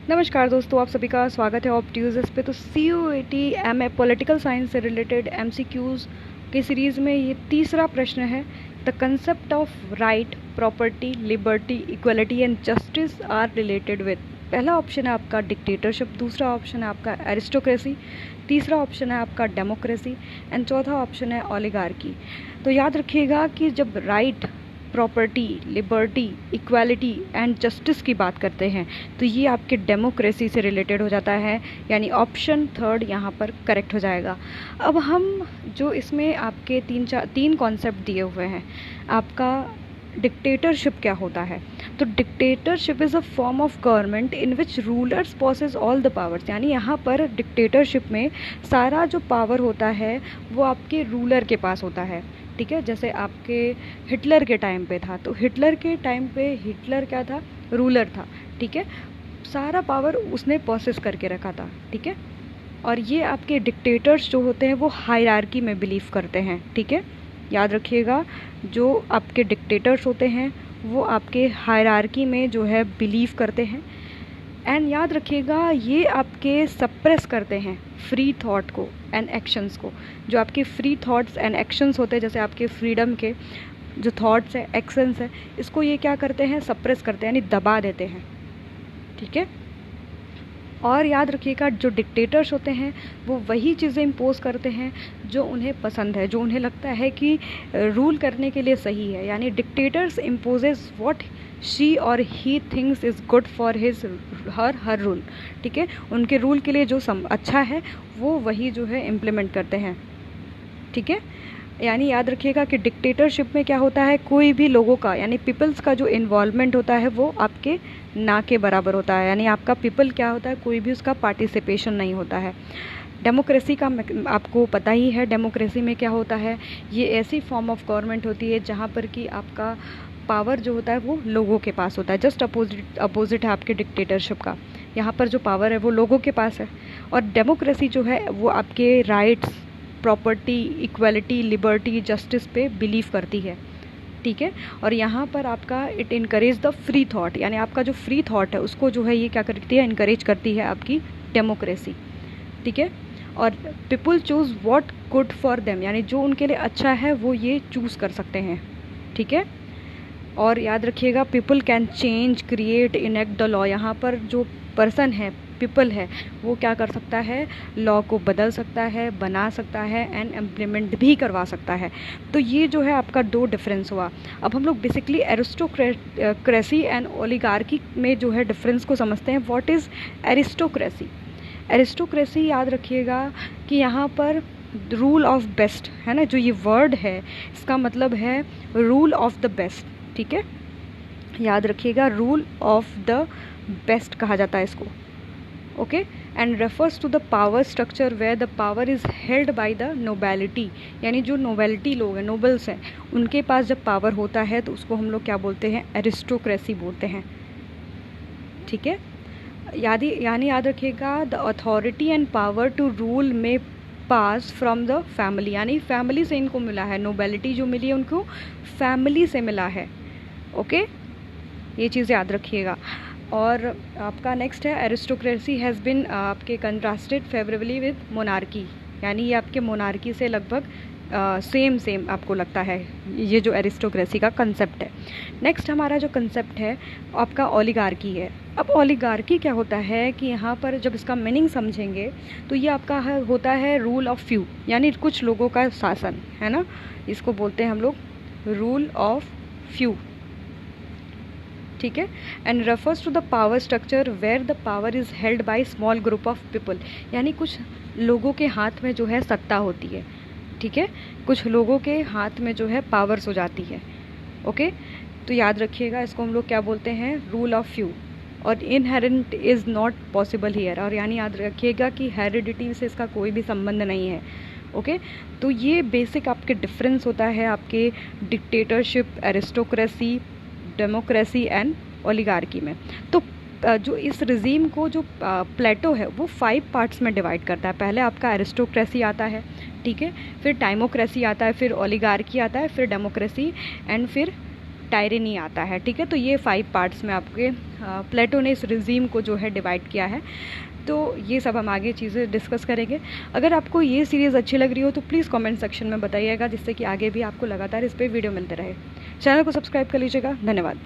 नमस्कार दोस्तों, आप सभी का स्वागत है ऑप्ट्यूज़ पे। तो CUET MA पॉलिटिकल साइंस से रिलेटेड MCQs की सीरीज़ में ये तीसरा प्रश्न है। The concept of right, property, liberty, equality and justice are related with. पहला ऑप्शन है आपका डिक्टेटरशिप, दूसरा ऑप्शन है आपका एरिस्टोक्रेसी, तीसरा ऑप्शन है आपका डेमोक्रेसी एंड चौथा ऑप्शन है ओलिगार्की। तो याद रखिएगा कि जब right, property, liberty, equality and justice की बात करते हैं तो ये आपके डेमोक्रेसी से रिलेटेड हो जाता है, यानी ऑप्शन थर्ड यहाँ पर करेक्ट हो जाएगा। अब हम जो इसमें आपके तीन कॉन्सेप्ट दिए हुए हैं, आपका डिक्टेटरशिप क्या होता है। तो dictatorship is a form of government in which rulers possesses all the powers, यानी यहाँ पर डिक्टेटरशिप में सारा जो पावर होता है वो आपके रूलर के पास होता है। ठीक है, जैसे आपके हिटलर के टाइम पे था, तो हिटलर के टाइम पे हिटलर क्या था, रूलर था। ठीक है, सारा पावर उसने प्रोसेस करके रखा था। ठीक है, और ये आपके डिक्टेटर्स जो होते हैं वो हायरार्की में बिलीव करते हैं। ठीक है, याद रखिएगा, जो आपके डिक्टेटर्स होते हैं वो आपके हायरार्की में जो है बिलीव करते हैं। एंड याद रखिएगा, ये आपके सप्रेस करते हैं फ्री थॉट को एंड एक्शंस को। जो आपके फ्री थॉट्स एंड एक्शंस होते हैं, जैसे आपके फ्रीडम के जो थॉट्स है, एक्शंस है, इसको ये क्या करते हैं, सप्रेस करते हैं, यानी दबा देते हैं। ठीक है, और याद रखिएगा, जो डिक्टेटर्स होते हैं वो वही चीज़ें इम्पोज करते हैं जो उन्हें पसंद है, जो उन्हें लगता है कि रूल करने के लिए सही है। यानी dictators imposes what she or he thinks is good for his her rule. ठीक है, उनके रूल के लिए जो अच्छा है वो वही जो है इम्प्लीमेंट करते हैं। ठीक है, यानी याद रखिएगा कि डिक्टेटरशिप में क्या होता है, कोई भी लोगों का यानी पीपल्स का जो इन्वॉल्वमेंट होता है वो आपके ना के बराबर होता है। यानी आपका पीपल क्या होता है, कोई भी उसका पार्टिसिपेशन नहीं होता है। डेमोक्रेसी का आपको पता ही है, डेमोक्रेसी में क्या होता है, ये ऐसी फॉर्म ऑफ गवर्नमेंट होती है जहाँ पर कि आपका पावर जो होता है वो लोगों के पास होता है। जस्ट अपोजिट है आपके डिक्टेटरशिप का। यहाँ पर जो पावर है वो लोगों के पास है, और डेमोक्रेसी जो है वो आपके rights, property, equality, liberty, justice पे बिलीव करती है। ठीक है, और यहाँ पर आपका it encourage the free thought, यानी आपका जो फ्री थॉट है उसको जो है ये क्या करती है, इनकरेज करती है आपकी डेमोक्रेसी। ठीक है, और people choose what good for them, यानी जो उनके लिए अच्छा है वो ये चूज़ कर सकते हैं। ठीक है, और याद रखिएगा, people can change, create, enact the law. यहाँ पर जो पर्सन है, पीपल है, वो क्या कर सकता है, लॉ को बदल सकता है, बना सकता है एंड इम्प्लीमेंट भी करवा सकता है। तो ये जो है आपका दो डिफरेंस हुआ। अब हम लोग बेसिकली एरिस्टोक्रेसी एंड ओलिगार्की में जो है डिफरेंस को समझते हैं। What is aristocracy. एरिस्टोक्रेसी याद रखिएगा कि यहाँ पर रूल ऑफ बेस्ट है ना, जो ये वर्ड है इसका मतलब है रूल ऑफ द बेस्ट। ठीक है, याद रखिएगा, रूल ऑफ द बेस्ट कहा जाता है इसको। Okay, and refers to the power structure where the power is held by the nobility, यानी जो नोबेलिटी लोग हैं, नोबल्स हैं, उनके पास जब पावर होता है तो उसको हम लोग क्या बोलते हैं, एरिस्टोक्रेसी बोलते हैं। ठीक है, यानी याद रखिएगा, the authority and power to rule में पास फ्रॉम द फैमिली, यानी फैमिली से इनको मिला है, नोबेलिटी जो मिली है उनको फैमिली से मिला है। ओके, ये चीज़ याद रखिएगा। और आपका नेक्स्ट है, एरिस्टोक्रेसी हैज़ बिन आपके कंट्रास्टेड फेवरेबली विद मोनार्की, यानी ये आपके मोनार्की से लगभग सेम आपको लगता है ये जो एरिस्टोक्रेसी का कंसेप्ट है। नेक्स्ट हमारा जो कंसेप्ट है आपका ओलिगार्की है। अब ओलिगार्की क्या होता है कि यहाँ पर जब इसका मीनिंग समझेंगे तो ये आपका होता है रूल ऑफ फ्यू, यानी कुछ लोगों का शासन है ना, इसको बोलते हैं हम लोग रूल ऑफ फ्यू। ठीक है, and refers to the power structure where the power is held by small group of people, यानी कुछ लोगों के हाथ में जो है सत्ता होती है। ठीक है, कुछ लोगों के हाथ में जो है पावर्स हो जाती है। ओके, तो याद रखिएगा, इसको हम लोग क्या बोलते हैं, रूल ऑफ फ्यू। और inherent is not possible here, और यानी याद रखिएगा कि हेरिडिटी से इसका कोई भी संबंध नहीं है। ओके, तो ये बेसिक आपके डिफरेंस होता है आपके dictatorship, aristocracy, democracy and oligarchy में। तो जो इस रिजीम को जो प्लेटो है वो 5 पार्ट्स में डिवाइड करता है। पहले आपका एरिस्टोक्रेसी आता है, ठीक है, फिर टाइमोक्रेसी आता है, फिर ओलिगार्की आता है, फिर डेमोक्रेसी एंड फिर टायरेनी आता है। ठीक है, तो ये 5 पार्ट्स में आपके प्लेटो ने इस रिजीम को जो है डिवाइड किया है। तो ये सब हम आगे चीज़ें डिस्कस करेंगे। अगर आपको ये सीरीज़ अच्छी लग रही हो तो प्लीज़ कमेंट सेक्शन में बताइएगा, जिससे कि आगे भी आपको लगातार इस पर वीडियो मिलते रहे। चैनल को सब्सक्राइब कर लीजिएगा। धन्यवाद।